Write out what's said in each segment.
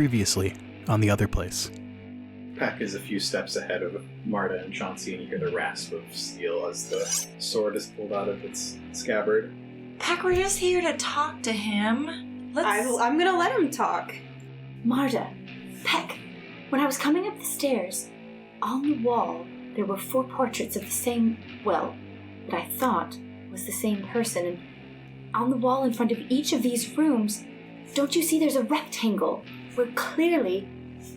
Previously on the Otherplace. Peck is a few steps ahead of Marda and Chauncey, and you hear the rasp of steel as the sword is pulled out of its scabbard. Peck, we're just here to talk to him. I'm gonna let him talk. Marda, Peck, when I was coming up the stairs, on the wall there were 4 portraits of the same, that I thought was the same person, and on the wall in front of each of these rooms, don't you see there's a rectangle where clearly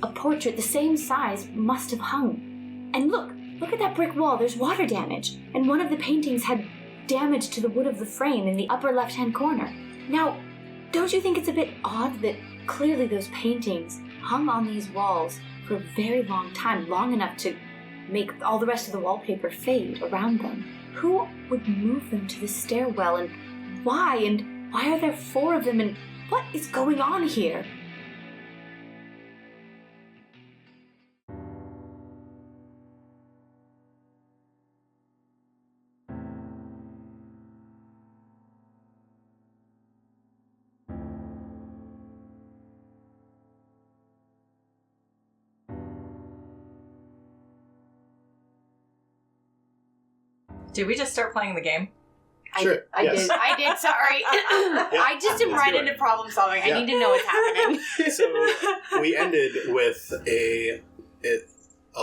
a portrait the same size must have hung? And look at that brick wall, there's water damage, and one of the paintings had damage to the wood of the frame in the upper left-hand corner. Now, don't you think it's a bit odd that clearly those paintings hung on these walls for a very long time, long enough to make all the rest of the wallpaper fade around them? Who would move them to the stairwell, and why are there 4 of them, and what is going on here? Did we just start playing the game? Sure. I did, sorry. I just am right into problem solving. I need to know what's happening. So we ended with a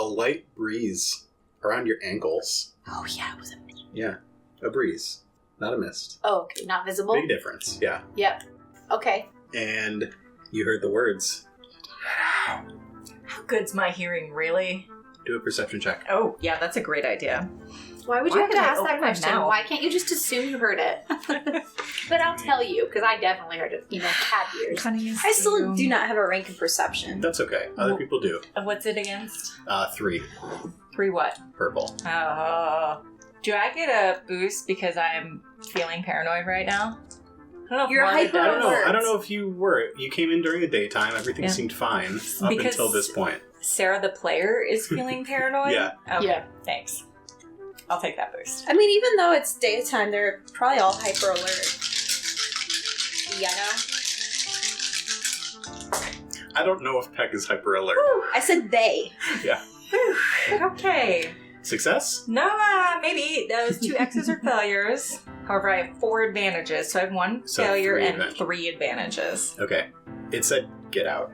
light breeze around your ankles. Oh yeah, it was a mist. Yeah, a breeze, not a mist. Oh, okay, not visible? Big difference, yeah. Yep. Okay. And you heard the words. How good's my hearing, really? Do a perception check. Oh, yeah, that's a great idea. Why would you have to did I ask that open my question? mouth? Why can't you just assume you heard it? But I'll tell you, because I definitely heard it. Cat ears. I still do not have a rank in perception. That's okay. Other people do. What's it against? 3. 3 what? Purple. Do I get a boost because I'm feeling paranoid right now? I don't know if You're Marda hyper does. alert. I don't know if you were. You came in during the daytime. Everything seemed fine up Because until this point. Sarah the player is feeling paranoid? Yeah. Okay, Yeah. Thanks. I'll take that boost. I mean, even though it's daytime, they're probably all hyper alert. Yeah. I don't know if Peck is hyper alert. I said they. Yeah. Okay. Success? No, maybe those 2 X's are failures. However, I have 4 advantages, so I have 1 So failure 3 and advantage. 3 advantages. Okay. It said get out.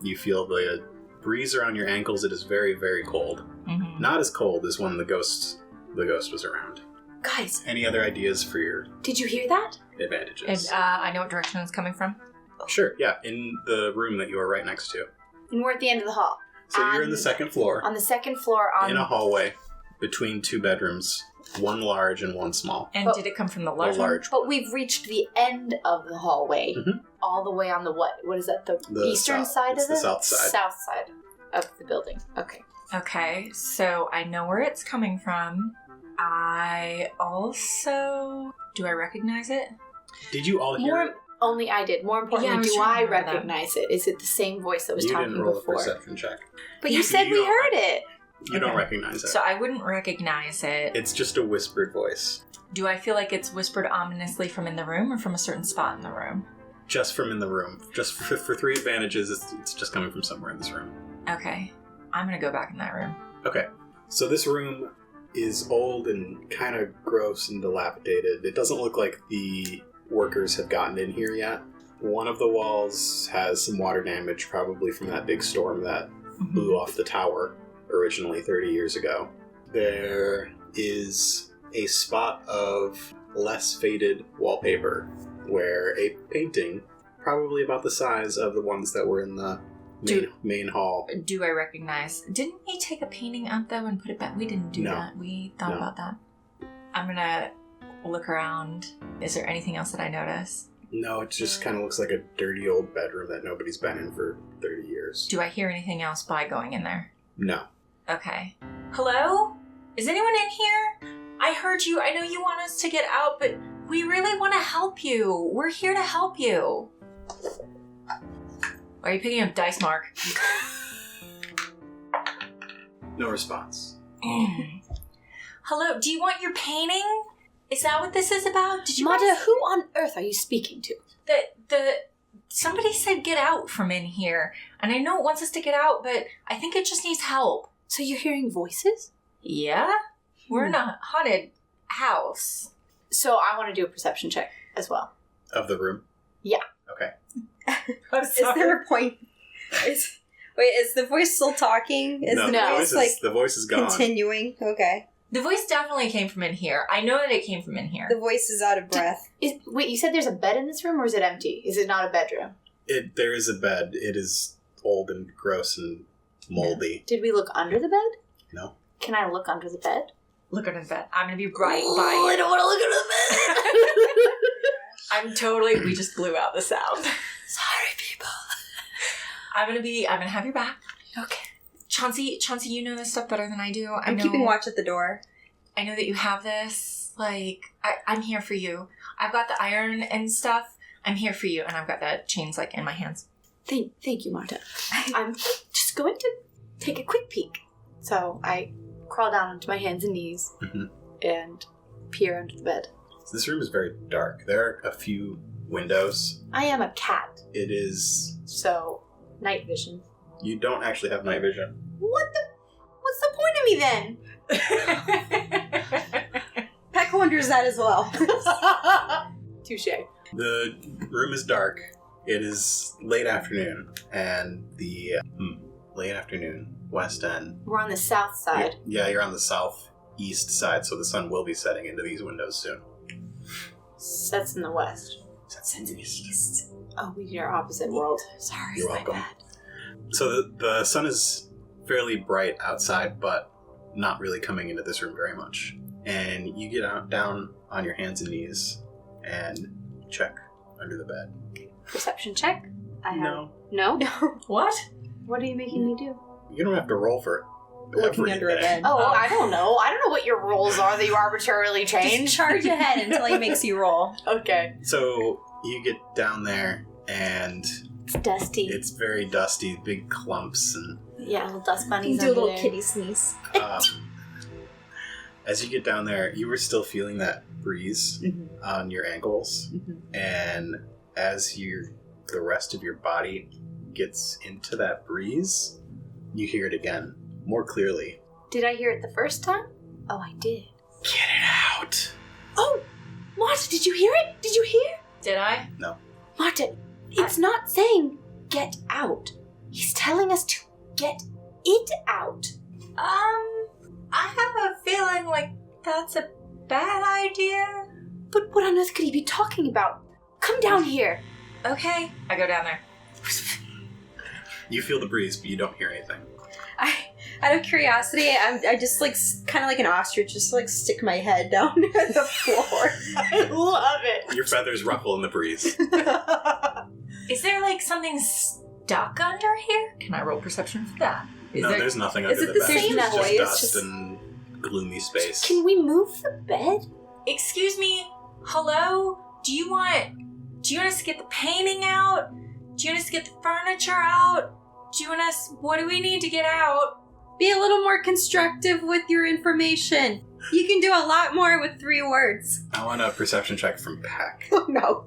You feel the breeze around your ankles. It is very, very cold. Mm-hmm. Not as cold as when the ghost was around. Guys, Any other ideas for your did you hear that? advantages? And I know what direction it's coming from. Sure, yeah. In the room that you are right next to. And we're at the end of the hall. So you're in the second floor. On the second floor on... In a hallway between 2 bedrooms. 1 large and 1 small. And But- did it come from the The large one? large. But we've reached the end of the hallway. Mhm. All the way on the what? What is that? The eastern south. side It's of the it? south side. South side of the building. Okay. Okay, so I know where it's coming from. I also... Do I recognize it? Did you all hear Only I did. More Yeah, I importantly, was do trying I to remember that. recognize it? Is it the same voice that was You talking didn't roll before? a perception check. But you said You we don't heard it. You don't Okay. recognize it. So I wouldn't recognize it. It's just a whispered voice. Do I feel like it's whispered ominously from in the room or from a certain spot in the room? Just from in the room. Just for 3 advantages, it's just coming from somewhere in this room. Okay, I'm gonna go back in that room. Okay. So this room is old and kind of gross and dilapidated. It doesn't look like the workers have gotten in here yet. One of the walls has some water damage, probably from that big storm that blew off the tower originally 30 years ago. There is a spot of less faded wallpaper where a painting, probably about the size of the ones that were in the main hall. Do I recognize? Didn't we take a painting up though and put it back? We didn't do No. that. We thought No. about that. I'm gonna look around. Is there anything else that I notice? No, it just kind of looks like a dirty old bedroom that nobody's been in for 30 years. Do I hear anything else by going in there? No. Okay. Hello? Is anyone in here? I heard you. I know you want us to get out, but we really want to help you. We're here to help you. Are you picking up dice, Mark? No response. Hello, do you want your painting? Is that what this is about? Did you Marda, guys- who on earth are you speaking to? Somebody said said get out from in here. And I know it wants us to get out, but I think it just needs help. So you're hearing voices? Yeah? We're in a haunted house. So I want to do a perception check as well. Of the room? Yeah. Okay. I'm Is there a point? Is the voice still talking? Is No, the the voice voice is gone. continuing? Okay. The voice definitely came from in here. I know that it came from in here. The voice is out of breath. Wait, you said there's a bed in this room, or is it empty? Is it not a bedroom? There is a bed. It is old and gross and moldy. Did we look under the bed? No. Can I look under the bed? Look under the bed. I'm going to be right by I it. don't want to look under the bed. I'm totally... We just blew out the sound. Sorry, people. I'm going to have your back. Okay. Chauncey, you know this stuff better than I do. I'm keeping watch at the door. I know that you have this. Like, I'm here for you. I've got the iron and stuff. I'm here for you. And I've got the chains, like, in my hands. Thank you, Marda. I'm just going to take a quick peek. So I crawl down onto my hands and knees and peer under the bed. So this room is very dark. There are a few windows. I am a cat, It is... so night vision. You don't actually have night vision. What's the point of me then? Peck wonders that as well. Touche. The room is dark. It is late afternoon, and the late afternoon, West End. We're on the south side. Yeah, you're on the southeast side, so the sun will be setting into these windows soon. Sets in the west. Sets in the east. Oh, we are opposite world. Sorry, You're my welcome. bad. So the sun is fairly bright outside, but not really coming into this room very much. And you get down on your hands and knees and check under the bed. Perception check? I have. No. No? What? What are you making me do? You don't have to roll for Looking under a everything. bed. Oh, I don't know. I don't know what your rules are that you arbitrarily change. Just charge ahead until he makes you roll. Okay. So you get down there, and It's dusty. it's very dusty, big clumps, and Yeah, little dust bunnies Do a under little there. kitty sneeze. as you get down there, you were still feeling that breeze on your ankles, and as the rest of your body gets into that breeze, you hear it again, more clearly. Did I hear it the first time? Oh, I did. Get it out! Oh, Marta, did you hear it? Did you hear? Did I? Marta, it's not saying get out. He's telling us to get it out. I have a feeling like that's a bad idea. But what on earth could he be talking about? Come down here. Okay. I go down there. You feel the breeze, but you don't hear anything. Out of curiosity, I just kind of like an ostrich, just stick my head down near the floor. I love it. Your feathers ruffle in the breeze. Is there like something stuck under here? Can I roll perception for that? There's nothing is under it the the bed. same It's voice? just dust Just- and gloomy space. Can we move the bed? Excuse me. Hello? Do you want us to get the painting out? Do you want us to get the furniture out? What do we need to get out? Be a little more constructive with your information. You can do a lot more with 3 words. I want a perception check from Peck. Oh no.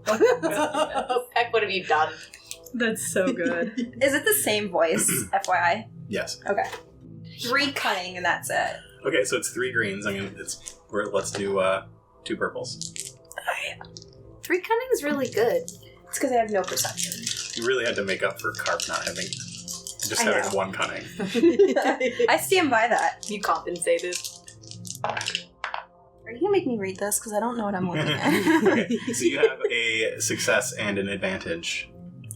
Peck, what have you done? That's so good. Is it the same voice, FYI? Yes. Okay. 3 cunning and that's it. Okay, so it's 3 greens. Let's do 2 purples. 3 cunning is really good. It's because I have no perception. You really had to make up for Carp not having I having know. 1 cunning. I stand by that. You compensated. Are you gonna make me read this? Because I don't know what I'm looking at. Okay, so you have a success and an advantage.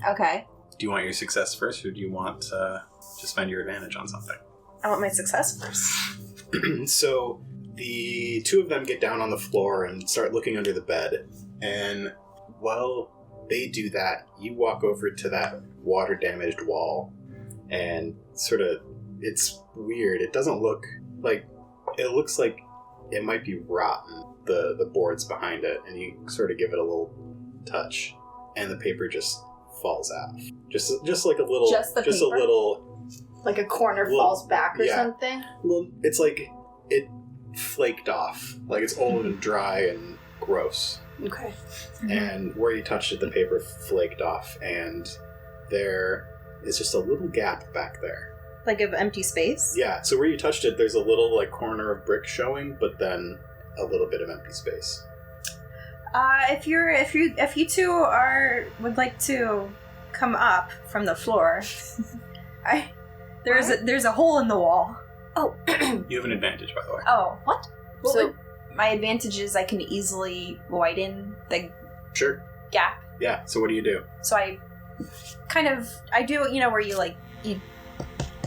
Okay. Do you want your success first, or do you want to spend your advantage on something? I want my success first. So the 2 of them get down on the floor and start looking under the bed, and while they do that, you walk over to that water-damaged wall, and it's weird. It doesn't look like... It looks like it might be rotten, the boards behind it, and you sort of give it a little touch, and the paper just falls off. Just like a little... Just the Just paper? a little... Like a corner Well, falls back or yeah. something? Well, it's like it flaked off. Like it's old and dry and gross. Okay. And where you touched it, the paper flaked off, and there is just a little gap back there. Like of empty space? Yeah, so where you touched it, there's a little like corner of brick showing, but then a little bit of empty space. If you two would like to come up from the floor, there's a hole in the wall. Oh, You have an advantage, by the way. Oh, what? So my advantage is I can easily widen the Sure. gap. Yeah, so what do you do? So I do, where you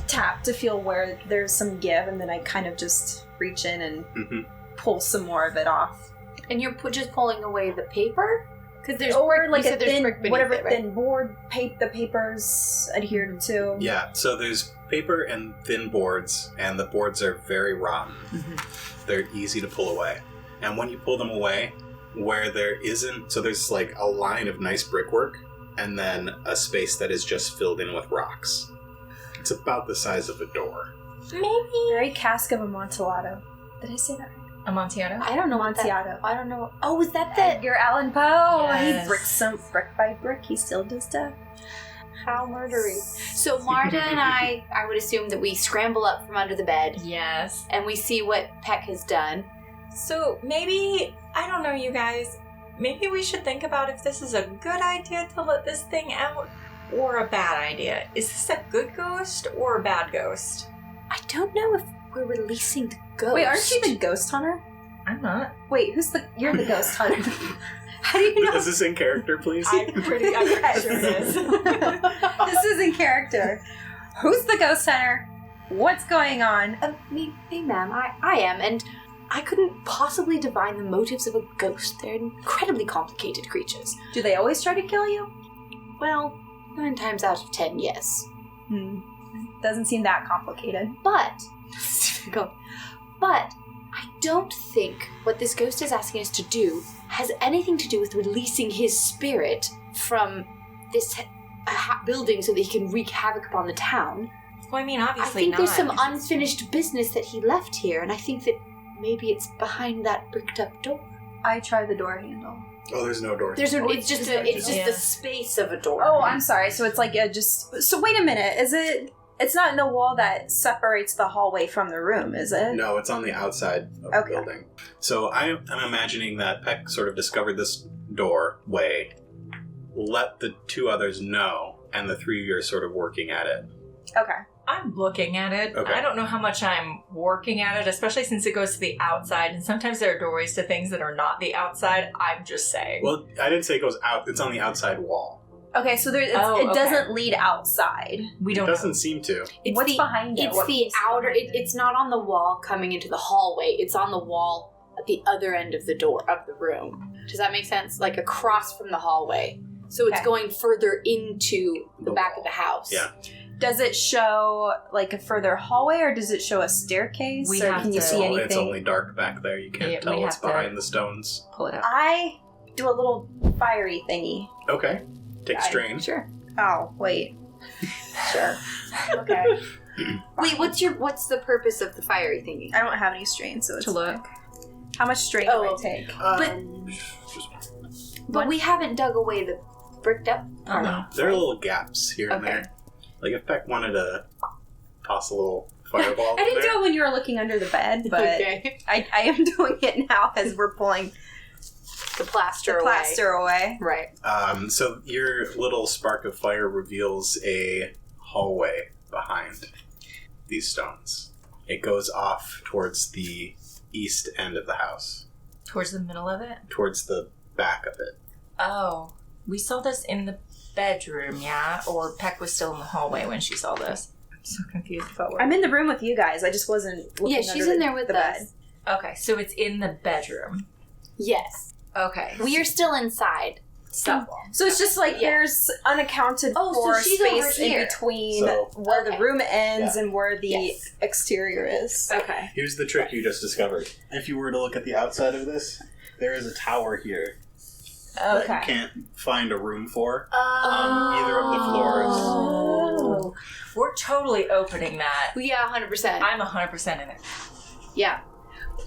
tap to feel where there's some give, and then I kind of just reach in and pull some more of it off. And you're just pulling away the paper? Because there's or brick, like a thin, brick whatever it, right? thin board the paper's adhered to. Yeah, so there's paper and thin boards, and the boards are very rotten. They're easy to pull away. And when you pull them away, where there isn't... So there's like a line of nice brickwork, and then a space that is just filled in with rocks. It's about the size of a door. Maybe. Very cask of Amontillado. Did I say that right? Amontillado? I don't know what Amontillado. I don't know. Oh, was that the... Edgar Allan Poe. Yes. He bricks some brick by brick. He still does stuff. How murdery. So Marda and I would assume that we scramble up from under the bed Yes. and we see what Peck has done. So maybe, I don't know, you guys, maybe we should think about if this is a good idea to let this thing out or a bad idea. Is this a good ghost or a bad ghost? I don't know if we're releasing the ghost. Wait, aren't you the ghost hunter? I'm not. Wait, you're the ghost hunter. How do you know? Is this in character, please? I'm pretty sure it is. This is in character. Who's the ghost hunter? What's going on? Me, ma'am. I am, and I couldn't possibly divine the motives of a ghost. They're incredibly complicated creatures. Do they always try to kill you? Well, 9 times out of 10, yes. Doesn't seem that complicated. But I don't think what this ghost is asking us to do has anything to do with releasing his spirit from this building so that he can wreak havoc upon the town. Well, I mean, obviously I think not. there's some unfinished business that he left here, and I think that maybe it's behind that bricked up door. I try the door handle. Oh, there's no door. It's just the space of a door. Oh, I'm sorry. So it's like So wait a minute. Is it... It's not in the wall that separates the hallway from the room, is it? No, it's on the outside of the building. So I'm imagining that Peck sort of discovered this doorway, let the 2 others know, and the 3 of you are sort of working at it. Okay. I'm looking at it. Okay. I don't know how much I'm working at it, especially since it goes to the outside, and sometimes there are doorways to things that are not the outside. I'm just saying. Well, I didn't say it goes out. It's on the outside wall. Okay, so it doesn't lead outside. We It don't doesn't know. seem to. What's behind it? It's the outer... It's not on the wall coming into the hallway. It's on the wall at the other end of the door of the room. Does that make sense? Like across from the hallway. So it's going further into the back of the house. Yeah. Does it show like a further hallway, or does it show a staircase? We or have can you to- see anything? It's only dark back there. You can't tell we what's have to- behind the stones. Pull it up. I do a little fiery thingy. Okay. Take strain. Sure. Oh, wait. Sure. Okay. Wait, what's the purpose of the fiery thingy? I don't have any strain, so it's To look. How much strain do I take? But we haven't dug away the bricked up part. No, there are little gaps here and Okay. there. Like if Peck wanted to toss a little fireball I didn't there. do it when you were looking under the bed, but Okay. I am doing it now as we're pulling The plaster the plaster away. Right. So your little spark of fire reveals a hallway behind these stones. It goes off towards the east end of the house, Towards the middle of it? towards the back of it. Oh. We saw this in the bedroom, yeah? Or Peck was still in the hallway when she saw this? I'm so confused about where. I'm in the room with you guys. I just wasn't looking Yeah, under she's in there with the us. bed. Okay, so it's in the bedroom. Yes. Okay. We are still inside. So So it's just like Yeah. there's unaccounted Oh, so for she's over space in here. between So- where the Okay. room ends Yeah. and where the Yes. exterior is. Okay. Here's the trick you just discovered. If you were to look at the outside of this, there is a tower here that you Okay. can't find a room for on either of the floors. Oh. We're totally opening that. Yeah, 100%. I'm 100% in it. Yeah.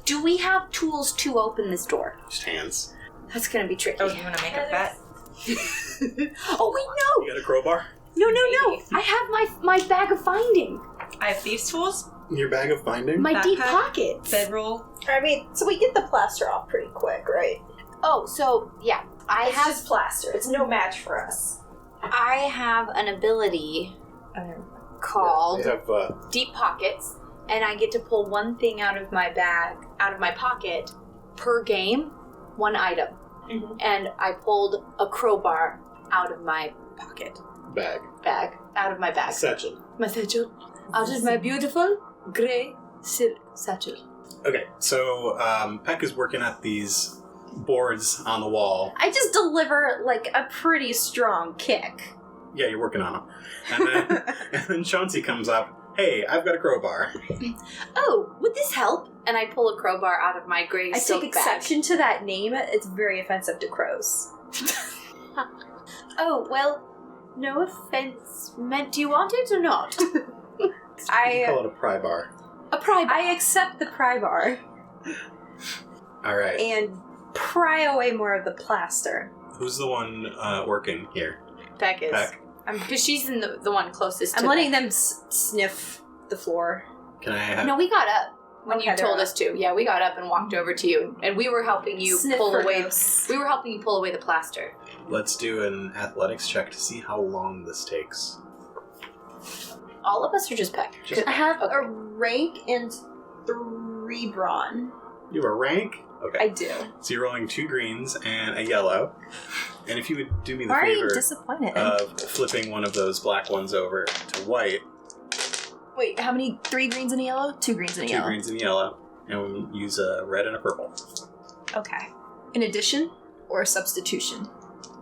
Do we have tools to open this door? Just hands. That's gonna be tricky. Oh, you want to make a bet? Oh, wait, no! You got a crowbar? No. Maybe. I have my bag of finding. I have thieves' tools. Your bag of finding? My deep Backpack. pockets. Bedroll. I mean, so we get the plaster off pretty quick, right? Oh, so, yeah. It's just plaster. It's no match for us. I have an ability called They have, Deep Pockets, and I get to pull one thing out of my pocket, per game, one item. Mm-hmm. And I pulled a crowbar out of my pocket. bag. Out of my bag. Satchel. My satchel. Out of my beautiful grey silk satchel. Okay, so Peck is working at these boards on the wall. I just deliver, like, a pretty strong kick. Yeah, you're working on them. And then Chauncey comes up. Hey, I've got a crowbar. Oh, would this help? And I pull a crowbar out of my grey I silk take bag. exception to that name. It's very offensive to crows. Oh, well, no offense meant. Do you want it or not? You call it a pry bar. A pry bar. I accept the pry bar All right. and pry away more of the plaster. Who's the one working here? Peck is. Peck. Because she's in the one closest to I'm letting them sniff the floor. Can I have... No, we got up when Okay, you told they're us to. Yeah, we got up and walked over to you, and we were helping you Sniff pull for away. ghosts. We were helping you pull away the plaster. Let's do an athletics check to see how long this takes. All of us, or just Peck? Just I have Okay. a rank and 3 brawn. You have a rank? Okay. I do. So you're rolling 2 greens and a yellow. And if you would do me the Why are you favor disappointed? of flipping one of those black ones over to white, Wait, how many? 3 greens and a yellow? 2 greens and a 2 yellow. greens and a yellow, and we'll use a red and a purple. Okay. In addition or substitution?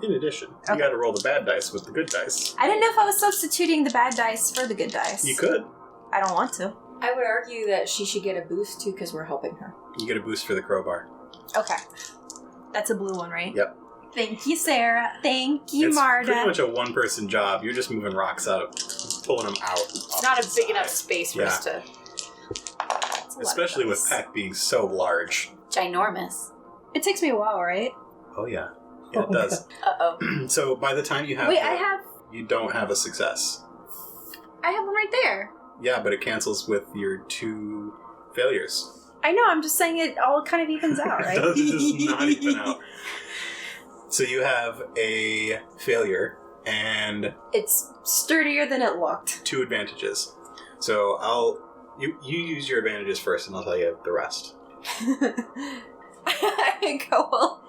In addition, Okay. you got to roll the bad dice with the good dice. I didn't know if I was substituting the bad dice for the good dice. You could. I don't want to. I would argue that she should get a boost too because we're helping her. You get a boost for the crowbar. Okay. That's a blue one, right? Yep. Thank you, Sarah. Thank you, It's Marda. pretty much a one-person job. You're just moving rocks out, pulling them out. It's not a big enough space for us to. That's a lot of Especially with dice. Peck being so large. Ginormous. It takes me a while, right? Oh, yeah. Yeah, it does. Uh-oh. So by the time you have... Wait, I have You don't have a success. one right there. Yeah, but it cancels with your 2 failures. I know, I'm just saying it all kind of evens out, right? It does not even out. So you have a failure and It's sturdier than it looked. 2 advantages. So you use your advantages first, and I'll tell you the rest. I go, well,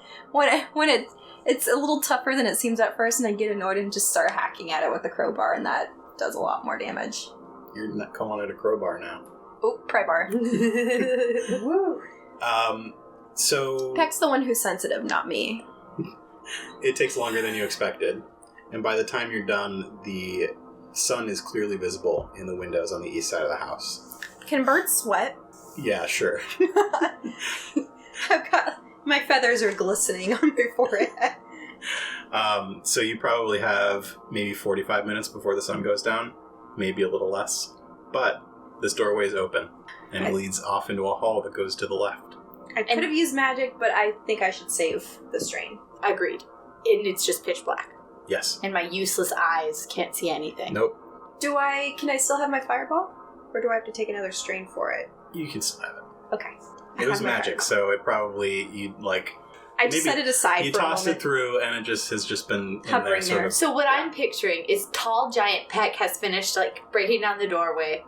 when it's a little tougher than it seems at first, and I get annoyed and just start hacking at it with the crowbar, and that does a lot more damage. You're not calling it a crowbar now. Oh, pry bar. Woo. So Peck's the one who's sensitive, not me. it takes longer than you expected, and by the time you're done, the sun is clearly visible in the windows on the east side of the house. Can birds sweat? Yeah, sure. I've got my feathers are glistening on my forehead. So you probably have maybe 45 minutes before the sun goes down, maybe a little less. But this doorway is open, and it leads off into a hall that goes to the left. I could have used magic, but I think I should save the strain. Agreed. And it's just pitch black. Yes. And my useless eyes can't see anything. Nope. Can I still have my fireball? Or do I have to take another strain for it? You can still have it. Okay. It was have my magic, so it probably, you'd like... I just maybe set it aside You for a tossed moment. it through, and it just has just been in there, Hovering sort there. of. So what Yeah. I'm picturing is tall giant Peck has finished like breaking down the doorway,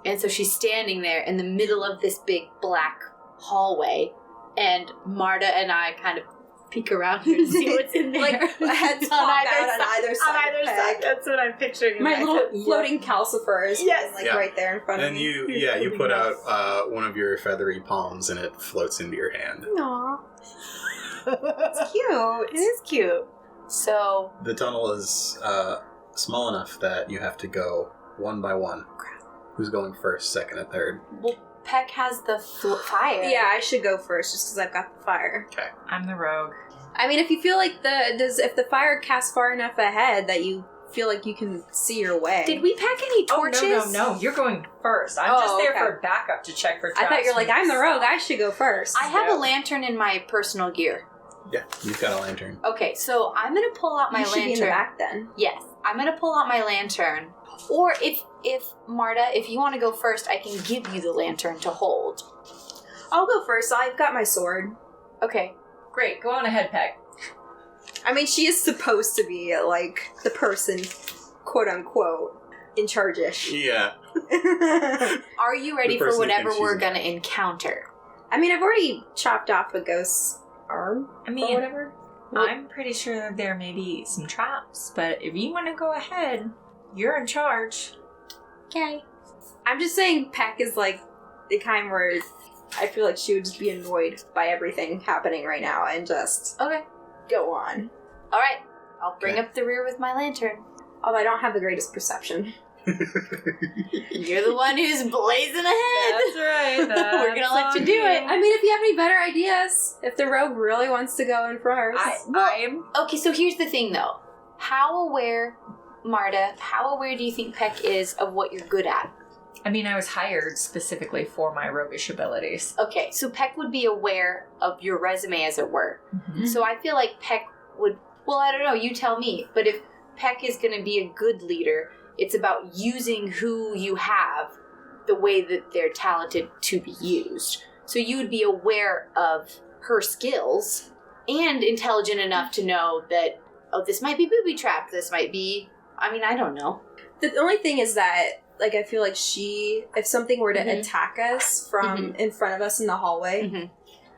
and so she's standing there in the middle of this big black hallway, and Marda and I kind of peek around here to see what's in there. Like, heads on pop either out on side. either side. On either of side. Peck. That's what I'm picturing. in My little head. floating calcifers. Yes. Like Yeah. right there in front of And me. you put out one of your feathery palms, and it floats into your hand. Aww. It's cute. It is cute. So The tunnel is small enough that you have to go one by one. Who's going first, second, and third? well, Peck has the fire. Yeah, I should go first just because I've got the fire. Okay. I'm the rogue. I mean, if you feel like if the fire casts far enough ahead that you feel like you can see your way. Did we pack any torches? Oh, no. You're going first. I'm Oh, just there okay. for backup to check for I thought you're like, traps. I'm the rogue. I should go first. I have a lantern in my personal gear. Yeah, you've got a lantern. Okay, so I'm gonna pull out my You should lantern. be in the back then. Yes, I'm gonna pull out my lantern. Or if Marda, if you want to go first, I can give you the lantern to hold. I'll go first. I've got my sword. Okay. Great, go on ahead, Peck. I mean, she is supposed to be, like, the person, quote-unquote, in charge-ish. Yeah. Are you ready The for person who whatever thinks we're she's gonna encounter? I mean, I've already chopped off a ghost's arm I or mean, whatever. I'm pretty sure that there may be some traps, but if you want to go ahead, you're in charge. Okay. I'm just saying Peck is, like, the kind where I feel like she would just be annoyed by everything happening right now and just Okay. go on. All right. I'll bring Okay. up the rear with my lantern. Although I don't have the greatest perception. You're the one who's blazing ahead. right. We're gonna let you do it. I mean, if you have any better ideas, if the rogue really wants to go in first. I'm Okay, so here's the thing, though. How aware, Marda, how aware do you think Peck is of what you're good at? I mean, I was hired specifically for my roguish abilities. Okay, so Peck would be aware of your resume, as it were. Mm-hmm. So I feel like Peck would... Well, I don't know, you tell me. But if Peck is going to be a good leader, it's about using who you have the way that they're talented to be used. So you would be aware of her skills and intelligent enough to know that, oh, this might be booby-trapped, this might be... I mean, I don't know. The only thing is that, like, I feel like if something were to Mhm. attack us from in front of us in the hallway, Mhm.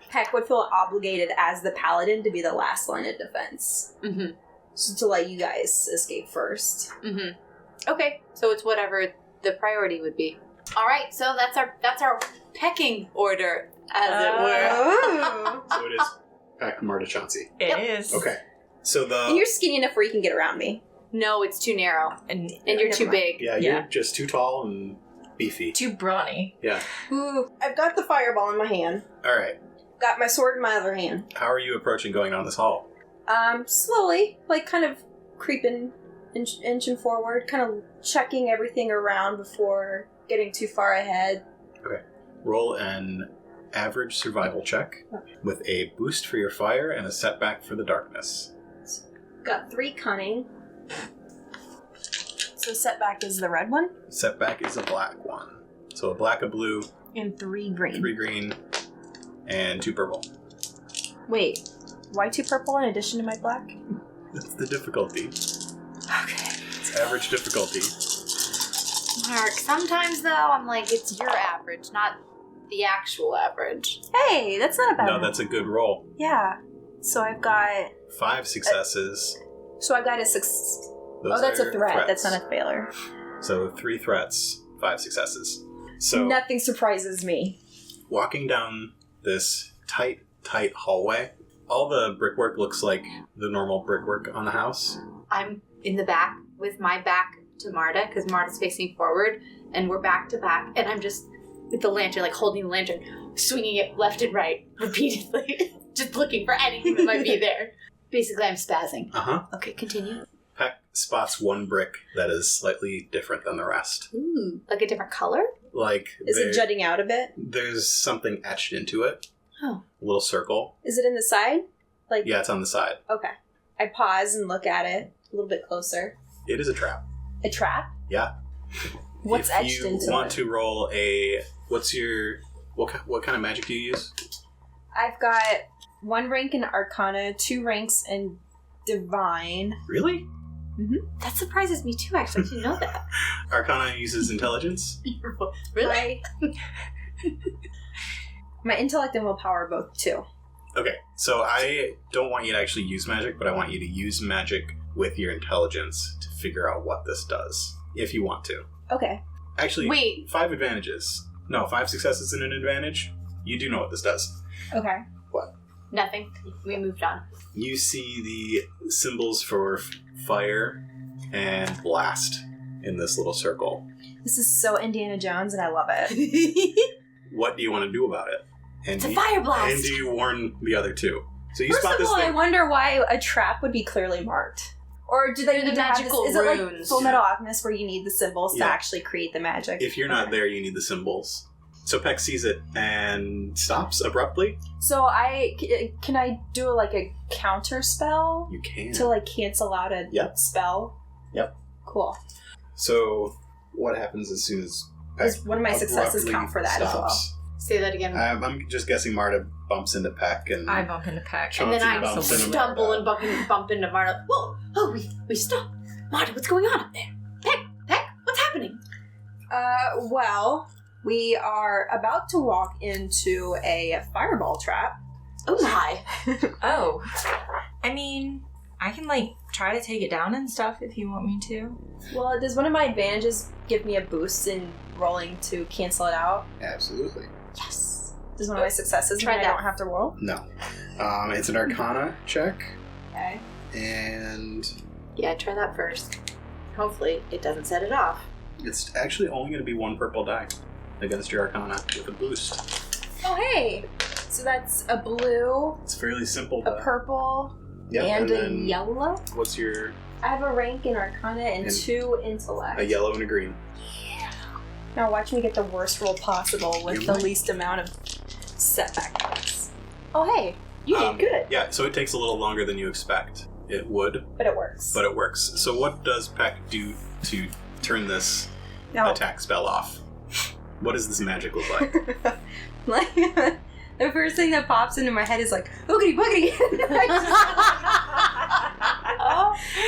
Peck would feel obligated as the paladin to be the last line of defense. Mm-hmm. So to let you guys escape first. Mm-hmm. Okay, so it's whatever the priority would be. All right, so that's our pecking order, as it were. Oh. So it is Peck, Marda, Chauncey. It is. Okay. So And you're skinny enough where you can get around me. No, it's too narrow, And and you're never too mind. big. Yeah, Yeah. you're just too tall and beefy. too brawny. Yeah. Ooh, I've got the fireball in my hand. All right. Got my sword in my other hand. How are you approaching going down this hall? Slowly, like kind of creeping, inching forward, kind of checking everything around before getting too far ahead. Roll an average survival check with a boost for your fire and a setback for the darkness. Got 3 cunning. So setback is the red one? Setback is a black one. So a black, a blue, And 3 green. 3 green, and 2 purple. Wait, why 2 purple in addition to my black? That's the difficulty. Okay. It's average difficulty. Mark, sometimes though, I'm like, it's your average, not the actual average. Hey, that's not a bad No, one. that's a good roll. Yeah. So I've got... 5 successes. So I've got a 6... Those that's a are threat. threats. That's not a failure. So 3 threats, 5 successes. So Nothing surprises me. walking down this tight hallway, all the brickwork looks like the normal brickwork on the house. I'm in the back with my back to Marda, because Marda's facing forward, and we're back to back, and I'm just with the lantern, like holding the lantern, swinging it left and right repeatedly, just looking for anything that might be there. Basically, I'm spazzing. Uh-huh. Okay, continue. Peck spots one brick that is slightly different than the rest. Ooh, like a different color? Like, Is it jutting out a bit? there's something etched into it. Oh. A little circle. Is it in the side? Like, Yeah, it's on the side. Okay. I pause and look at it a little bit closer. It is a trap. A trap? Yeah. What's if etched you into want it? to roll a... What kind of magic do you use? I've got 1 rank in Arcana, 2 ranks in Divine. Really? That surprises me too, actually. I didn't know that. Arcana uses intelligence? Really? My intellect and willpower are both 2. Okay, so I don't want you to actually use magic, but I want you to use magic with your intelligence to figure out what this does, if you want to. Okay. Actually, Wait. 5 advantages. No, 5 successes and an advantage. You do know what this does. Okay. Nothing. We moved on. You see the symbols for fire and blast in this little circle. This is so Indiana Jones and I love it. What do you want to do about it? And It's a fire blast! And do you warn the other 2? So you First spot of this all, I thing. wonder why a trap would be clearly marked. Or do they They're need the to have this, magical is it like runes. Full Metal Alchemist where you need the symbols Yeah. to actually create the magic? If you're not Okay. there, you need the symbols. So Peck sees it and stops abruptly. So can I do like a counter spell You can. to like cancel out a Yep. spell? Yep. Cool. So what happens as soon as Peck Does one of my successes abruptly count for that as well? stops? Say that again. I'm just guessing Marta bumps into Peck and I bump into Peck. Chauncey and then I bumps into stumble Marta. and bump into Marda. Whoa! Oh, we stop. Marda, what's going on up there? Peck, what's happening? Well, we are about to walk into a fireball trap. Oh my. Oh. I mean, I can, like, try to take it down and stuff if you want me to. Well, does one of my advantages give me a boost in rolling to cancel it out? Absolutely. Yes. Does one of my successes Try mean I that. don't have to roll? No. It's an Arcana check, Okay. and Yeah, try that first. Hopefully, it doesn't set it off. it's actually only going to be one purple die against your Arcana with a boost. Oh, hey! So that's a blue, It's fairly simple. a purple, Yep, and a then yellow. What's your I have a rank in Arcana and And 2 intellect. a yellow and a green? Now watch me get the worst roll possible with You the might. least amount of setback points. Oh, hey! You Um, did good. Yeah, so it takes a little longer than you expect. It would, But it works. but it works. So what does Peck do to turn this Now, attack spell off? What does this magic look like? like, the first thing that pops into my head is like, oogity boogity!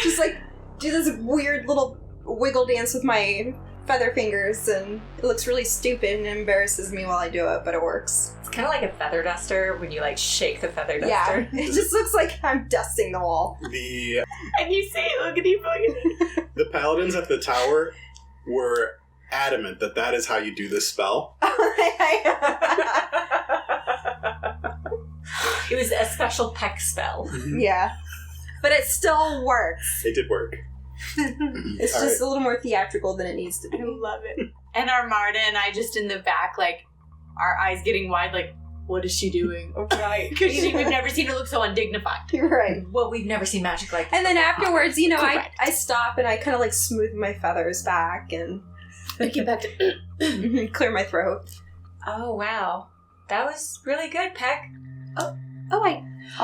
Just like, do this weird little wiggle dance with my feather fingers, and it looks really stupid and embarrasses me while I do it, but it works. It's kind of like a feather duster when you, like, shake the feather Yeah, duster. it just looks like I'm dusting the wall. The And you say, oogity boogity. the paladins at the tower were adamant that that is how you do this spell. It was a special Peck spell. Yeah. But it still works. It did work. It's All just a little more theatrical than it needs to I be. love it. And our Marda and I just in the back, like, our eyes getting wide, like, what is she doing? Right. Because we've never seen her look so undignified. You're right. Well, we've never seen magic like And then afterwards, you know, Correct. I stop and I kind of like smooth my feathers back and Get back to... clear my throat. Oh, wow. That was really good, Peck. Oh, All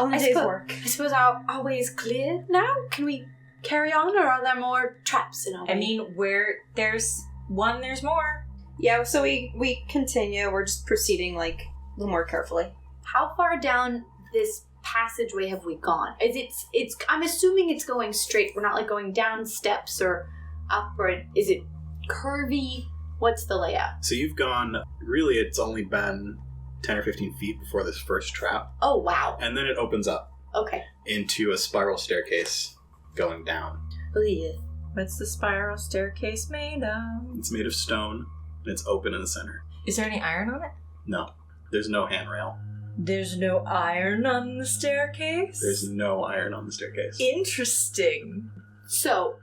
in a I day's suppose- work. I suppose our way is clear now? Can we carry on, or are there more traps in our way? I mean, where there's one, there's more. Yeah, so we continue. We're just proceeding like a little more carefully. how far down this passageway have we gone? It's I'm assuming it's going straight. We're not like going down steps or up, or is it curvy? What's the layout? So you've gone, really it's only been 10 or 15 feet before this first trap, Oh, wow. and then it opens up Okay. into a spiral staircase going down. Oh, yeah. What's the spiral staircase made of? It's made of stone, and it's open in the center. Is there any iron on it? No, there's no handrail. There's no iron on the staircase? There's no iron on the staircase. Interesting. So,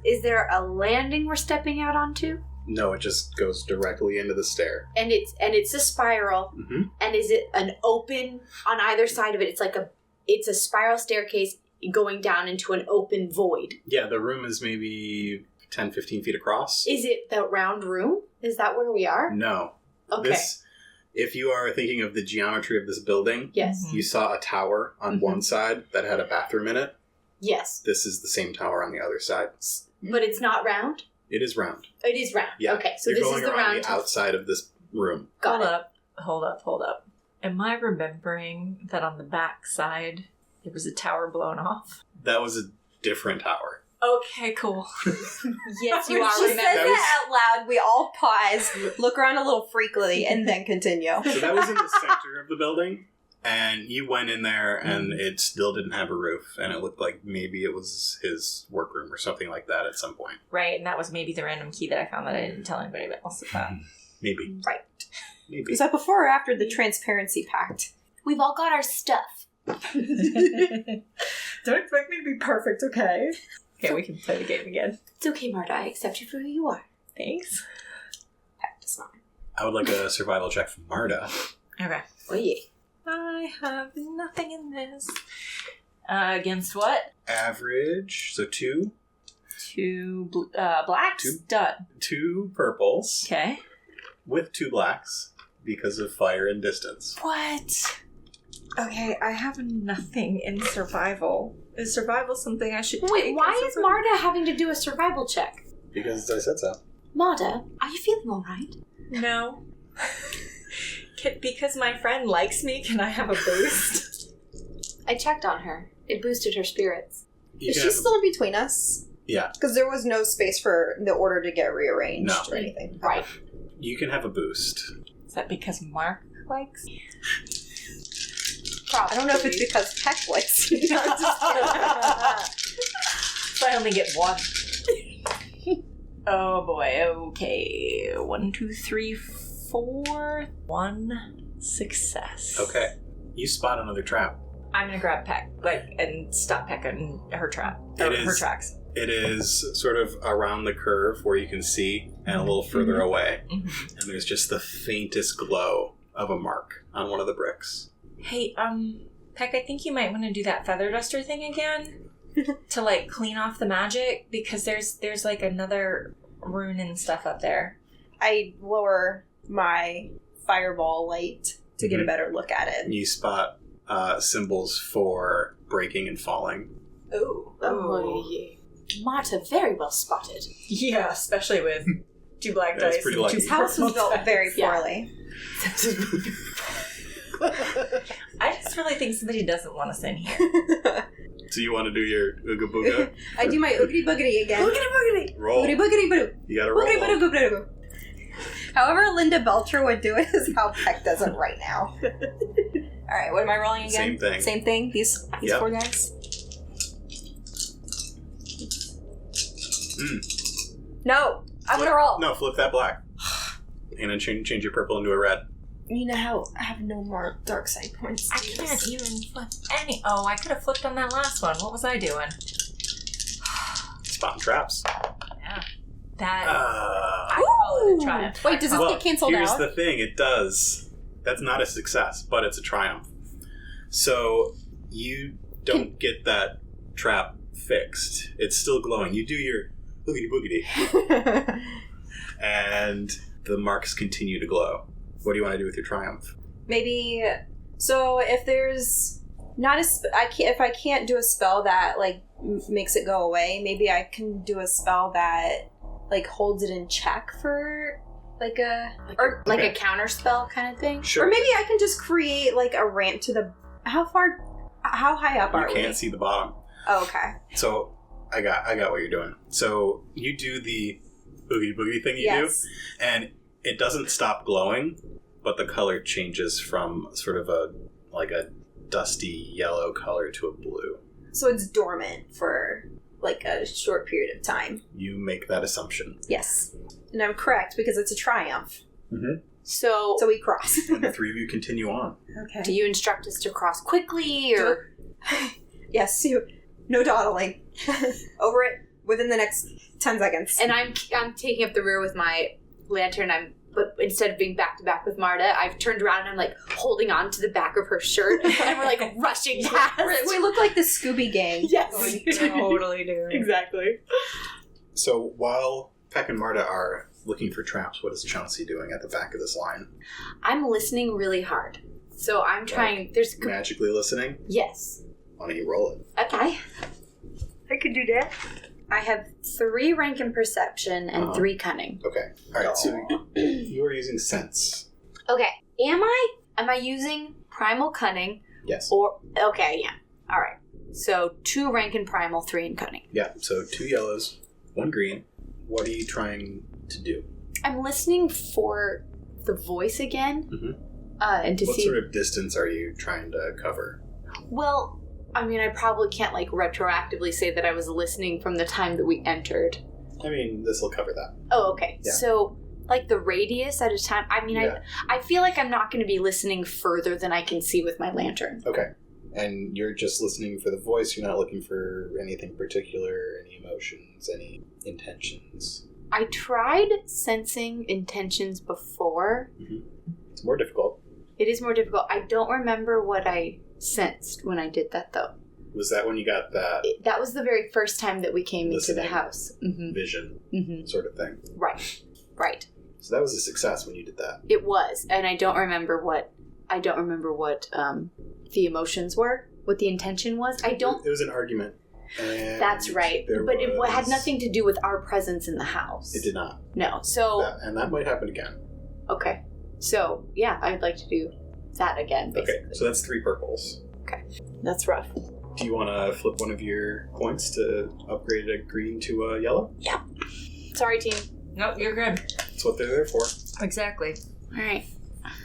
is there a landing we're stepping out onto? No, it just goes directly into the stair. And it's a spiral. Mm-hmm. And is it an open on either side of it? It's a spiral staircase going down into an open void. Yeah, the room is maybe 10, 15 feet across. Is it the round room? Is that where we are? No. Okay. If you are thinking of the geometry of this building, Yes. you saw a tower on Mhm. one side that had a bathroom in it. Yes. This is the same tower on the other side. But it's not round? It is round. It is round. Yeah. Okay, so You're this going is the around round. the outside of this room. Got it. Hold up. Am I remembering that on the back side there was a tower blown off? That was a different tower. Okay, cool. Yes, you When are she says remembering. that out loud, we all pause, look around a little freakily, and then continue. So that was in the center of the building, and you went in there, and it still didn't have a roof, and it looked like maybe it was his workroom or something like that at some point. Right, and that was maybe the random key that I found that I didn't tell anybody else about. Maybe. Right. Maybe. Was that before or after the transparency pact? We've all got our stuff. Don't expect me to be perfect, okay? Okay, we can play the game again. It's okay, Marda. I accept you for who you are. Thanks. Pact does not. I would like a survival check from Marda. Okay. Oh, yeah. I have nothing in this. Against what? Average, so 2. Two blacks? Two. Done. 2 purples. Okay. with 2 blacks because of fire and distance. What? Okay, I have nothing in survival. Is survival something I should take? Wait, why is Marda having to do a survival check? Because I said so. Marda, are you feeling alright? No. Because my friend likes me, can I have a boost? I checked on her. It boosted her spirits. Is she still in between us? Yeah. Because there was no space for the order to get rearranged No. or anything. Right. You can have a boost. Is that because Mark likes me? I don't know if it's because Peck likes you. So I only get 1. Oh boy, okay. 1, 2, 3, 4. 1 success. Okay. You spot another trap. I'm gonna grab Peck, and stop Peck in her trap. Her tracks. It is sort of around the curve where you can see, and a little further away. Mm-hmm. And there's just the faintest glow of a mark on one of the bricks. Hey, Peck, I think you might want to do that feather duster thing again to clean off the magic, because there's another rune and stuff up there. I lower my fireball light to get a better look at it. You spot symbols for breaking and falling. Oh, yeah. Marta, very well spotted. Yeah, especially with 2 black That's dice. pretty and lucky. 2 This house was built very Yeah. poorly. I just really think somebody doesn't want us in here. So you want to do your ooga booga? I do my oogity boogity again. Oogity boogity. Roll. Oogity boogity boo. You gotta roll. Oogity boogity boogity boo. However Linda Belcher would do it is how Peck does it right now. Alright, what am I rolling again? Same thing. Same thing? These Yep. 4 guys? No! I'm gonna roll! No, flip that black. And then change your purple into a red. You know how I have no more dark side points. I can't even flip any. Oh, I could have flipped on that last one. What was I doing? Spotting traps. Yeah. That. Uh, I call it a triumph. Wait, does this well, get canceled here's out? the thing. It does. That's not a success, but it's a triumph. So you don't get that trap fixed. It's still glowing. You do your boogity boogity. And the marks continue to glow. What do you want to do with your triumph? Maybe. So if there's not if I can't do a spell that makes it go away, maybe I can do a spell that holds it in check for a counter spell kind of thing. Sure. or maybe I can just create a ramp to the. How high up are You we? can't see the bottom. Oh, okay. So I got what you're doing. So you do the boogity boogity thing you Yes. do, and it doesn't stop glowing, but the color changes from sort of a dusty yellow color to a blue. So it's dormant for a short period of time. You make that assumption. Yes. And I'm correct because it's a triumph. Mm-hmm. So So we cross. And the 3 of you continue on. Okay. do you instruct us to cross quickly, or Yes, no dawdling. Over it within the next 10 seconds. And I'm taking up the rear with my lantern. But instead of being back to back with Marda, I've turned around and I'm holding on to the back of her shirt, and we're rushing past. We look like the Scooby Gang. Yes, Totally do. exactly. So while Peck and Marda are looking for traps, what is Chauncey doing at the back of this line? I'm listening really hard, so I'm trying. There's Magically listening? yes. Why don't you roll it? Okay. I could do that. I have 3 rank in perception and 3 cunning. Okay. Alright, so you are using sense. Okay. Am I using primal cunning? Yes. Or okay, yeah. All right. So 2 rank in primal, 3 in cunning. Yeah, so 2 yellows, 1 green. What are you trying to do? I'm listening for the voice again, and to What see. sort of distance are you trying to cover? Well, I mean, I probably can't retroactively say that I was listening from the time that we entered. I mean, this will cover that. Oh, okay. Yeah. So, the radius at a time. I mean, Yeah. I feel like I'm not going to be listening further than I can see with my lantern. Okay. And you're just listening for the voice, you're not looking for anything particular, any emotions, any intentions. I tried sensing intentions before. It's more difficult. It is more difficult. I don't remember what I sensed when I did that, though. Was that when you got that That was the very first time that we came into the Listening. house. Mm-hmm. vision Mm-hmm. sort of thing? Right. So that was a success when you did that. It was, and I don't remember what the emotions were, what the intention was. It was an argument. And that's right. But it had nothing to do with our presence in the house. It did not. No. So and that might happen again. Okay. So, yeah, I'd like to do that again, basically. Okay, so that's 3 purples. Okay. That's rough. Do you want to flip one of your points to upgrade a green to a yellow? Yeah. Sorry, team. Nope, you're good. That's what they're there for. Exactly. All right.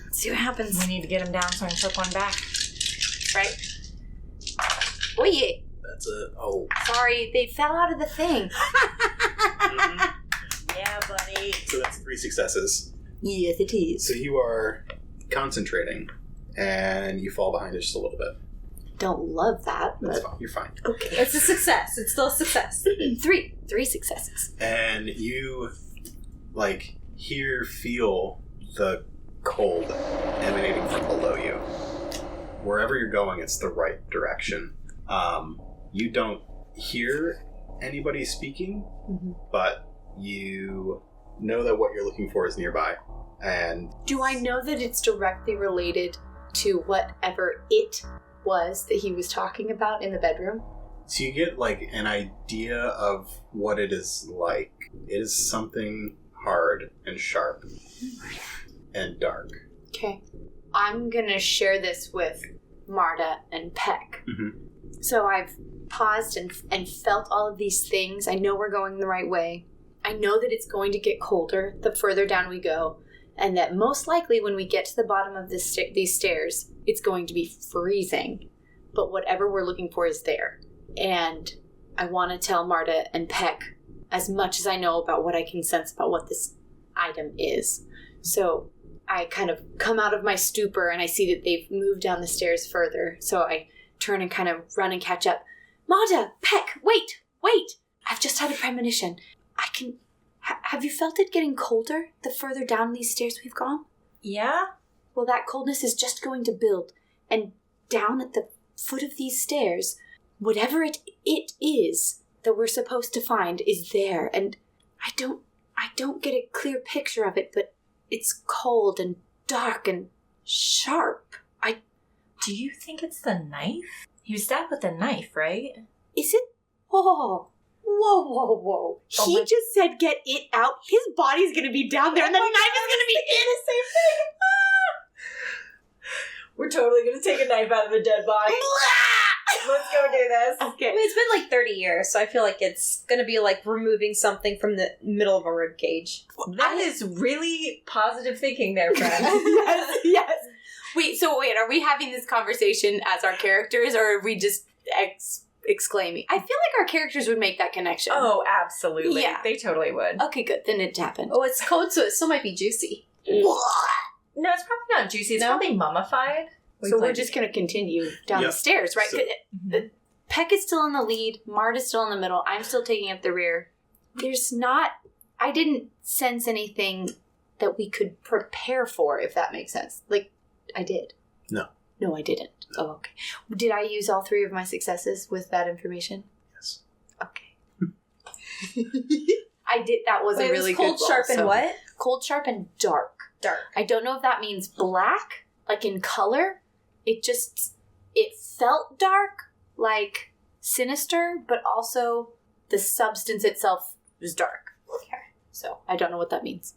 Let's see what happens. We need to get him down so I can flip one back. Right? Oh, yeah. That's a... Oh. Sorry, they fell out of the thing. Yeah, buddy. So that's 3 successes. Yes, it is. So you are concentrating, and you fall behind it just a little bit. Don't love that, That's but... fine. You're fine. Okay. It's a success. It's still a success. 3 successes. And you, feel the cold emanating from below you. Wherever you're going, it's the right direction. You don't hear anybody speaking, but you know that what you're looking for is nearby. And do I know that it's directly related to whatever it was that he was talking about in the bedroom? so you get an idea of what it is like. It is something hard and sharp and dark. Okay. I'm gonna share this with Marda and Peck. So I've paused and felt all of these things. I know we're going the right way. I know that it's going to get colder the further down we go, and that most likely when we get to the bottom of these stairs, it's going to be freezing. But whatever we're looking for is there. And I want to tell Marda and Peck as much as I know about what I can sense about what this item is. So I kind of come out of my stupor and I see that they've moved down the stairs further. So I turn and kind of run and catch up. Marda, Peck, wait! I've just had a premonition. Have you felt it getting colder the further down these stairs we've gone? Yeah? Well, that coldness is just going to build. And down at the foot of these stairs, whatever it is that we're supposed to find is there. And I don't get a clear picture of it, but it's cold and dark and sharp. Do you think it's the knife? He was stabbed with a knife, right? Is it? Whoa. Oh He just said get it out. His body's going to be down there and the knife is going to be in. the same thing. We're totally going to take a knife out of a dead body. Let's go do this. Okay. I mean, it's been 30 years, so I feel like it's going to be like removing something from the middle of a rib cage. That is really positive thinking there, friend. Yes. Wait, are we having this conversation as our characters, or are we just exclaiming? I feel like our characters would make that connection. Oh, absolutely. Yeah. They totally would. Okay, good. Then it happened. Oh, it's cold, so it still might be juicy. No, it's probably not juicy. It's probably mummified. So we're just going to continue down the stairs, right? So, Peck is still in the lead. Marda's still in the middle. I'm still taking up the rear. I didn't sense anything that we could prepare for, if that makes sense. I did. No. No, I didn't. Oh, okay. Did I use all 3 of my successes with that information? Yes. Okay. I did. That was a really good roll. Cold, sharp, and what? Cold, sharp, and dark. Dark. I don't know if that means black, like in color. It felt dark, like sinister, but also the substance itself was dark. Okay. So I don't know what that means.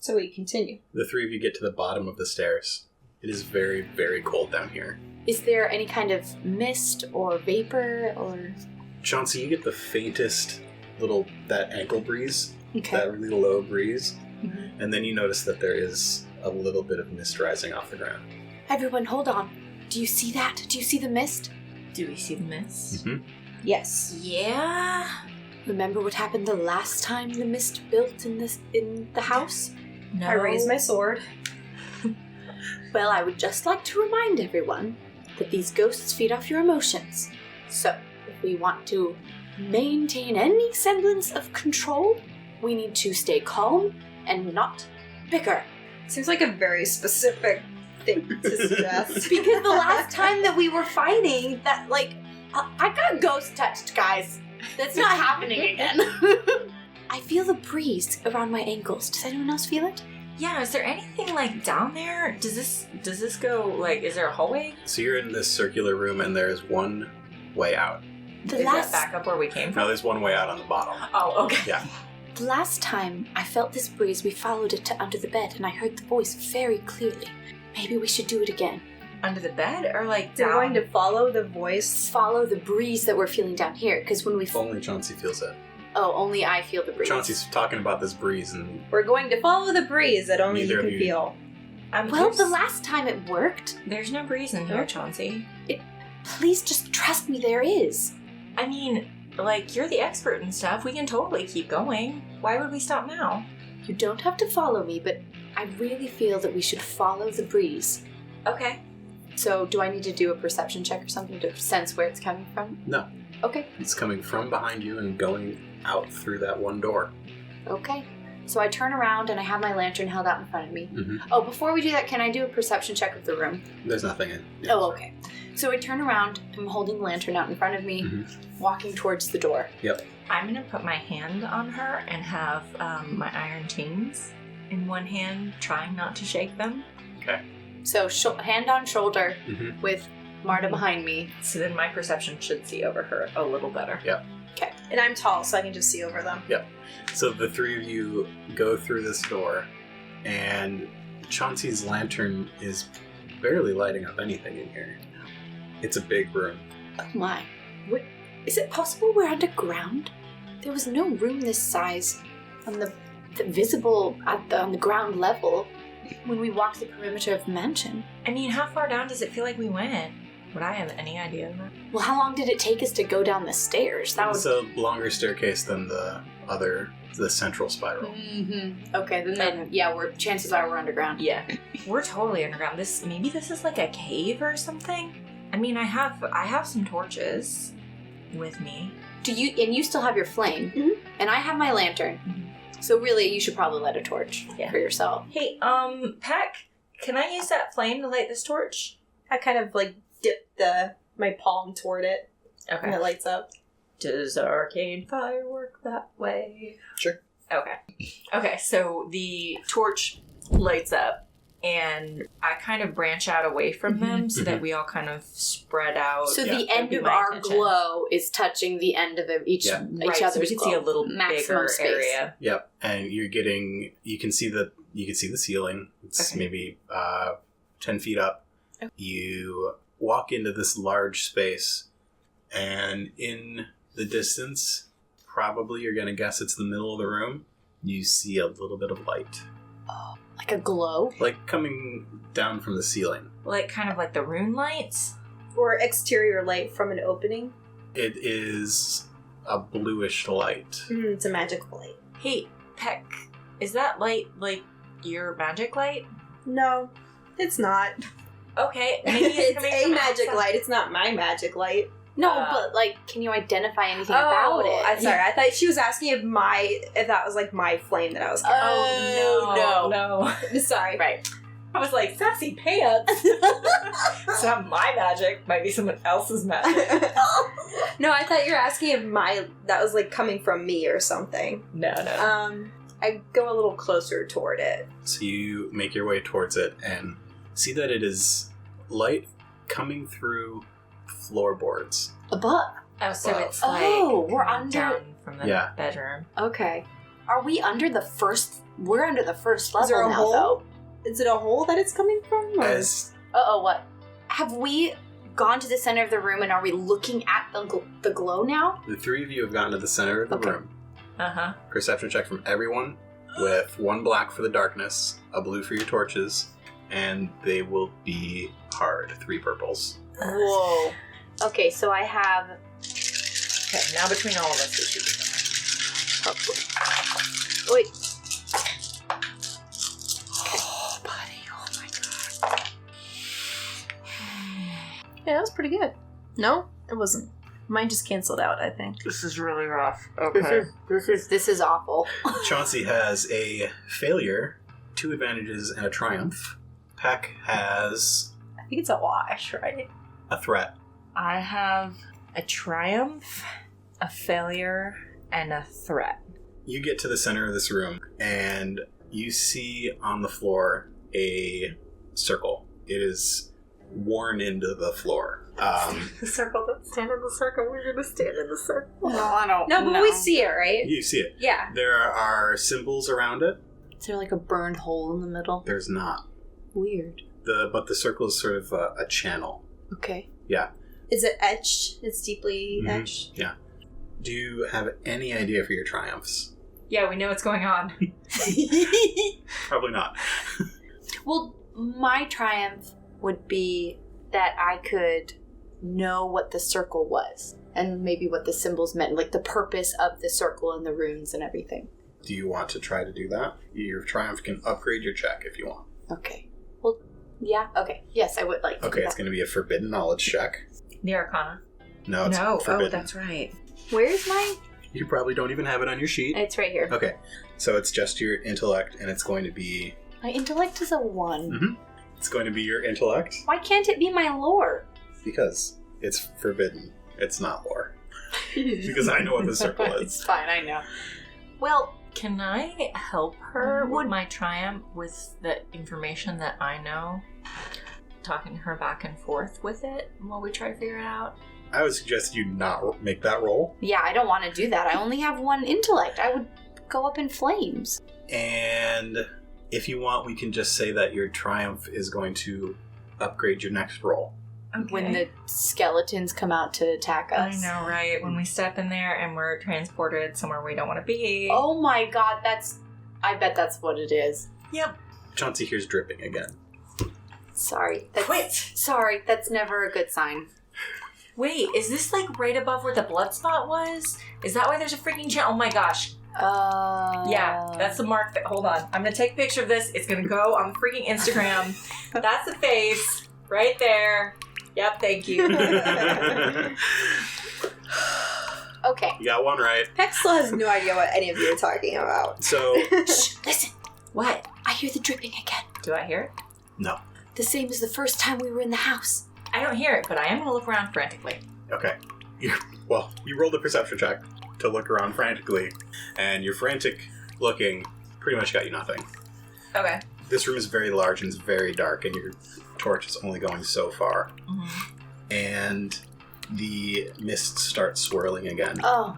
So we continue. The 3 of you get to the bottom of the stairs. It is very, very cold down here. Is there any kind of mist or vapor or... Chauncey, you get the faintest that ankle breeze. Okay. That really low breeze. Mm-hmm. And then you notice that there is a little bit of mist rising off the ground. Everyone, hold on. Do you see that? Do you see the mist? Do we see the mist? Mm-hmm. Yes. Yeah. Remember what happened the last time the mist built in the house? No. I raised my sword. Well, I would just like to remind everyone that these ghosts feed off your emotions. So, if we want to maintain any semblance of control, we need to stay calm and not bicker. Seems like a very specific thing to suggest. Because the last time that we were fighting, I got ghost touched, guys. That's not happening again. I feel the breeze around my ankles. Does anyone else feel it? Yeah, is there anything like down there? Does this go like? Is there a hallway? So you're in this circular room, and there's one way out. Is that back up where we came from? No, there's one way out on the bottom. Oh, okay. Yeah. The last time I felt this breeze, we followed it to under the bed, and I heard the voice very clearly. Maybe we should do it again. Under the bed, or like We're down? going to follow the voice. Follow the breeze that we're feeling down here, because when we... Only Chauncey feels it. Oh, only I feel the breeze. Chauncey's talking about this breeze, and We're going to follow the breeze that only Neither you of can you- feel. Well, the last time it worked. There's no breeze in here, Chauncey. Please just trust me, there is. I mean, like, you're the expert and stuff. We can totally keep going. Why would we stop now? You don't have to follow me, but I really feel that we should follow the breeze. Okay. So, do I need to do a perception check or something to sense where it's coming from? No. Okay. It's coming from behind you and going out through that one door. Okay. So I turn around and I have my lantern held out in front of me. Mm-hmm. Oh, before we do that, can I do a perception check of the room? There's nothing in. Oh, okay. So I turn around, I'm holding the lantern out in front of me, walking towards the door. Yep. I'm going to put my hand on her and have my iron chains in one hand, trying not to shake them. Okay. So hand on shoulder with Marda behind me. So then my perception should see over her a little better. Yep. Okay. And I'm tall, so I can just see over them. Yep. So the three of you go through this door, and Chauncey's lantern is barely lighting up anything in here. It's a big room. Oh my. What, is it possible we're underground? There was no room this size on the visible on the ground level when we walked the perimeter of the mansion. I mean, how far down does it feel like we went? Would I have any idea of that? Well, how long did it take us to go down the stairs? That was... It's a longer staircase than the central spiral. Mm-hmm. Okay, then yeah, chances are we're underground. Yeah, we're totally underground. Maybe this is like a cave or something. I mean, I have some torches with me. You still have your flame, and I have my lantern. So really, you should probably light a torch for yourself. Hey, Peck, can I use that flame to light this torch? I kind of like dip my palm toward it, and it lights up. Does arcane fire work that way? Sure. Okay, so the torch lights up, and I kind of branch out away from them so that we all kind of spread out. So the end of our glow is touching the end of each other's so we can glow. see a little maximum bigger space. area. Yep. And you can see the ceiling. It's maybe 10 feet up. Okay. You walk into this large space, and in the distance, probably you're going to guess it's the middle of the room, you see a little bit of light. Like a glow? Like coming down from the ceiling. Like kind of like the rune lights? Or exterior light from an opening. It is a bluish light. It's a magical light. Hey, Peck, is that light like your magic light? No, it's not. Okay, maybe It's coming a from magic outside. light. It's not my magic light. No, but like, can you identify anything about it? I'm sorry. I thought she was asking if that was like my flame that I was. No. Sorry. Right. I was like, sassy pants. It's not my magic. Might be someone else's magic. No, I thought you were asking if that was like coming from me or something. No. I go a little closer toward it. So you make your way towards it and see that it is light coming through floorboards. Above. Oh, so Wow. it's like We're coming under... down from the bedroom. Okay. Are we under the first... We're under the first level Is there a now, hole? though. Is it a hole that it's coming from? Or? As Uh-oh, what? Have we gone to the center of the room and are we looking at the glow now? the three of you have gotten to the center of the Okay. room, Uh-huh. perception check from everyone with 1 black for the darkness, a blue for your torches, and they will be hard, 3 purples. Whoa. Okay, so I have... Okay, now between all of us, we should be fine. Wait. Oh, buddy. Oh my god. Yeah, that was pretty good. No, it wasn't. Mine just canceled out, I think. This is really rough. Okay. This is awful. Chauncey has a failure, 2 advantages, and a triumph. Peck has I think it's a wash, right? a threat. I have a triumph, a failure, and a threat. You get to the center of this room, and You see on the floor a circle. It is worn into the floor. The circle, don't stand in the circle. We're going to stand in the circle. No, I don't No, but know. we see it, right? You see it. Yeah. There are symbols around it. Is there like a burned hole in the middle? There's not. Weird. But the circle is sort of a channel. Okay. Yeah. Is it etched? It's deeply etched? Yeah. Do you have any idea for your triumphs? Yeah, we know what's going on. Probably not. Well, my triumph would be that I could know what the circle was and maybe what the symbols meant, like the purpose of the circle and the runes and everything. Do you want to try to do that? Your triumph can upgrade your check if you want. Okay. Well, yeah. Okay. Yes, I would like to Okay, do it's that. going to be a forbidden knowledge check. The Arcana. No, it's No, forbidden. oh, that's right. Where's mine? You probably don't even have it on your sheet. It's right here. Okay, so it's just your intellect, and it's going to be... My intellect is a 1. Mm-hmm. It's going to be your intellect, Why can't it be my lore? because it's forbidden. It's not lore. Because I know what the circle is. It's fine, I know. Well, Can I help her Would- with my triumph with the information that I know? Talking to her back and forth with it while we try to figure it out? I would suggest you not make that roll. yeah, I don't want to do that. I only have 1 intellect. I would go up in flames. And if you want, we can just say that your triumph is going to upgrade your next roll. Okay. When the skeletons come out to attack I us. know, right? When we step in there and we're transported somewhere we don't want to be. Oh my god, I bet that's what it is. Yep. Chauncey hears dripping again. Sorry. Quit! Sorry, that's never a good sign. Wait, is this like right above where the blood spot was? Is that why there's a freaking channel? Oh my gosh. Yeah, that's the mark that. Hold on. I'm gonna take a picture of this. It's gonna go on the freaking Instagram. That's the face right there. Yep, thank you. Okay. You got one right. Peck still has no idea what any of you are talking about. So, Shh, listen. What? I hear the dripping again. Do I hear it? no. The same as the first time we were in the house. I don't hear it, but I am gonna look around frantically. Okay. You rolled a perception check to look around frantically, and your frantic looking pretty much got you nothing. Okay. This room is very large and it's very dark, and your torch is only going so far. Mm-hmm. And the mist starts swirling again. Oh.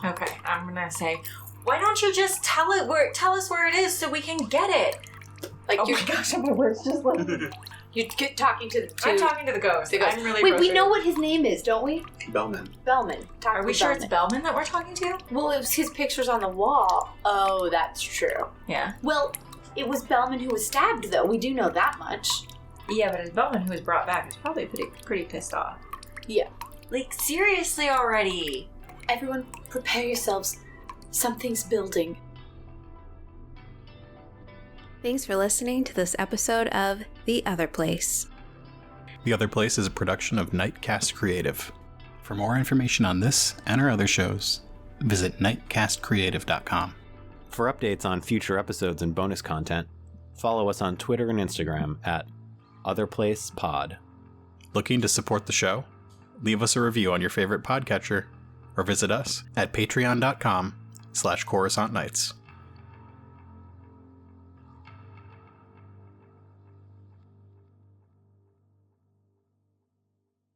Okay, I'm gonna say, why don't you just tell us where it is so we can get it? Like Oh you're, my gosh, my words just like... you're talking to I'm talking to the ghost. the ghost. I'm really Wait, we frustrated. know what his name is, don't we? Belmin. Belmin. Talk Are we to sure Belmin. it's Belmin that we're talking to? Well, it was his pictures on the wall. Oh, that's true. Yeah. Well, it was Belmin who was stabbed, though. We do know that much. Yeah, but it's Belmin who was brought back. He's probably pretty pissed off. Yeah. Like, seriously already. Everyone, prepare yourselves. Something's building. Thanks for listening to this episode of The Otherplace. The Otherplace is a production of Nightcast Creative. For more information on this and our other shows, visit nightcastcreative.com. For updates on future episodes and bonus content, follow us on Twitter and Instagram at OtherplacePod. Looking to support the show? Leave us a review on your favorite podcatcher or visit us at patreon.com/CoruscantNights.